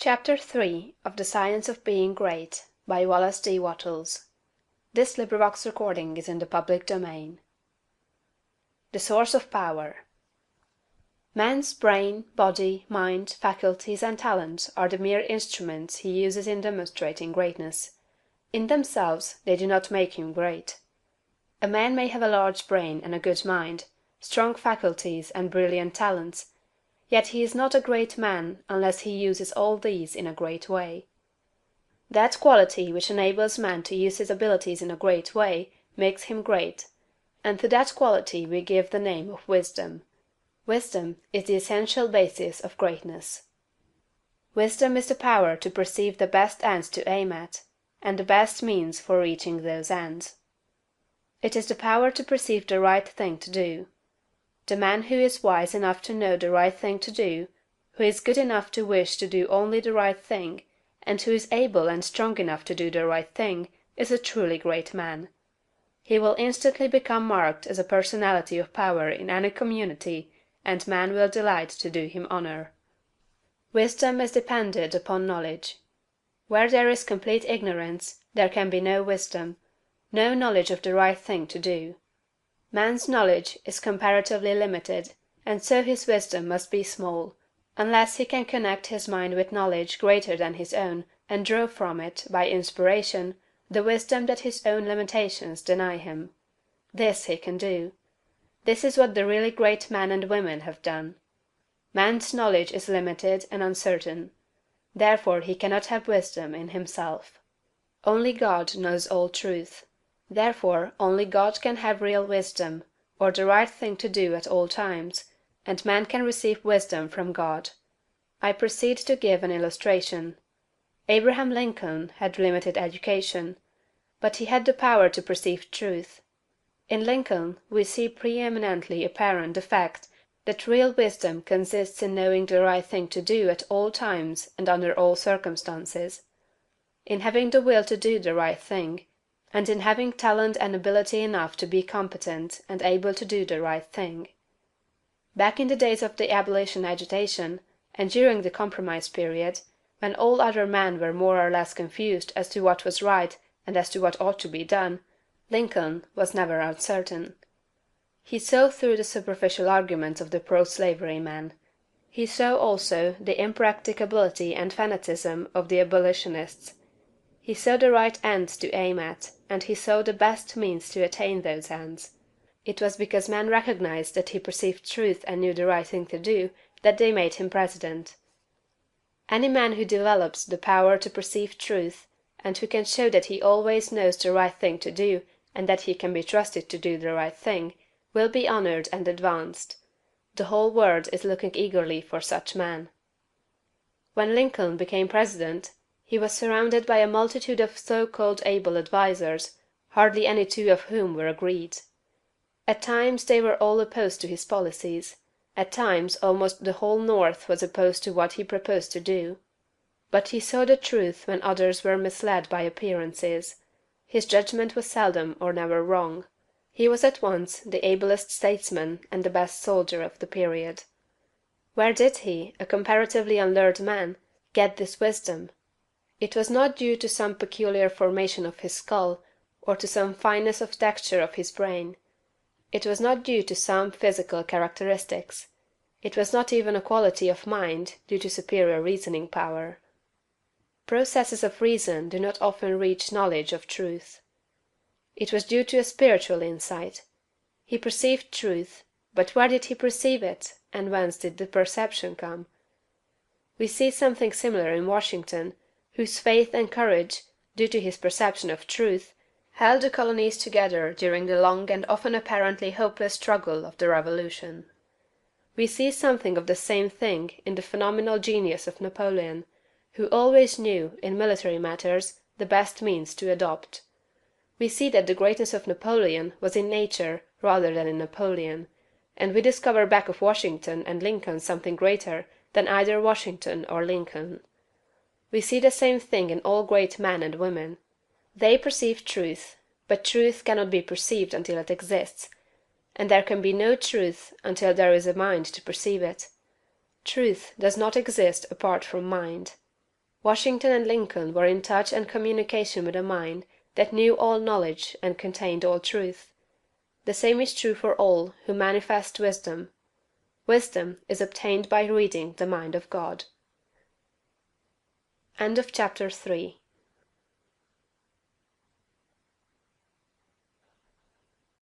Chapter 3 of The Science of Being Great by Wallace D. Wattles. This recording is in the public domain. The Source of Power. Man's brain, body, mind, faculties, and talents are the mere instruments he uses in demonstrating greatness. In themselves, they do not make him great. A man may have a large brain and a good mind, strong faculties and brilliant talents, yet he is not a great man unless he uses all these in a great way. That quality which enables man to use his abilities in a great way makes him great, and to that quality we give the name of wisdom. Wisdom is the essential basis of greatness. Wisdom is the power to perceive the best ends to aim at, and the best means for reaching those ends. It is the power to perceive the right thing to do. The man who is wise enough to know the right thing to do, who is good enough to wish to do only the right thing, and who is able and strong enough to do the right thing, is a truly great man. He will instantly become marked as a personality of power in any community, and man will delight to do him honor. Wisdom is dependent upon knowledge. Where there is complete ignorance, there can be no wisdom, no knowledge of the right thing to do. Man's knowledge is comparatively limited, and so his wisdom must be small, unless he can connect his mind with knowledge greater than his own, and draw from it, by inspiration, the wisdom that his own limitations deny him. This he can do. This is what the really great men and women have done. Man's knowledge is limited and uncertain. Therefore he cannot have wisdom in himself. Only God knows all truth. Therefore only God can have real wisdom, or the right thing to do at all times, and man can receive wisdom from God. I proceed to give an illustration. Abraham Lincoln had limited education, but he had the power to perceive truth. In Lincoln we see preeminently apparent the fact that real wisdom consists in knowing the right thing to do at all times and under all circumstances; in having the will to do the right thing, and in having talent and ability enough to be competent and able to do the right thing. Back in the days of the abolition agitation, and during the compromise period, when all other men were more or less confused as to what was right and as to what ought to be done, Lincoln was never uncertain. He saw through the superficial arguments of the pro-slavery men. He saw also the impracticability and fanaticism of the abolitionists. He saw the right ends to aim at, and he saw the best means to attain those ends. It was because men recognized that he perceived truth and knew the right thing to do, that they made him president. Any man who develops the power to perceive truth, and who can show that he always knows the right thing to do, and that he can be trusted to do the right thing, will be honored and advanced. The whole world is looking eagerly for such men. When Lincoln became president, he was surrounded by a multitude of so-called able advisers, hardly any two of whom were agreed. At times they were all opposed to his policies; at times almost the whole North was opposed to what he proposed to do. But he saw the truth when others were misled by appearances. His judgment was seldom or never wrong. He was at once the ablest statesman and the best soldier of the period. Where did he, a comparatively unlearned man, get this wisdom? It was not due to some peculiar formation of his skull, or to some fineness of texture of his brain. It was not due to some physical characteristics. It was not even a quality of mind due to superior reasoning power. Processes of reason do not often reach knowledge of truth. It was due to a spiritual insight. He perceived truth, but where did he perceive it, and whence did the perception come? We see something similar in Washington, whose faith and courage, due to his perception of truth, held the colonies together during the long and often apparently hopeless struggle of the Revolution. We see something of the same thing in the phenomenal genius of Napoleon, who always knew, in military matters, the best means to adopt. We see that the greatness of Napoleon was in nature rather than in Napoleon, and we discover back of Washington and Lincoln something greater than either Washington or Lincoln. We see the same thing in all great men and women. They perceive truth, but truth cannot be perceived until it exists, and there can be no truth until there is a mind to perceive it. Truth does not exist apart from mind. Washington and Lincoln were in touch and communication with a mind that knew all knowledge and contained all truth. The same is true for all who manifest wisdom. Wisdom is obtained by reading the mind of God. Chapter 4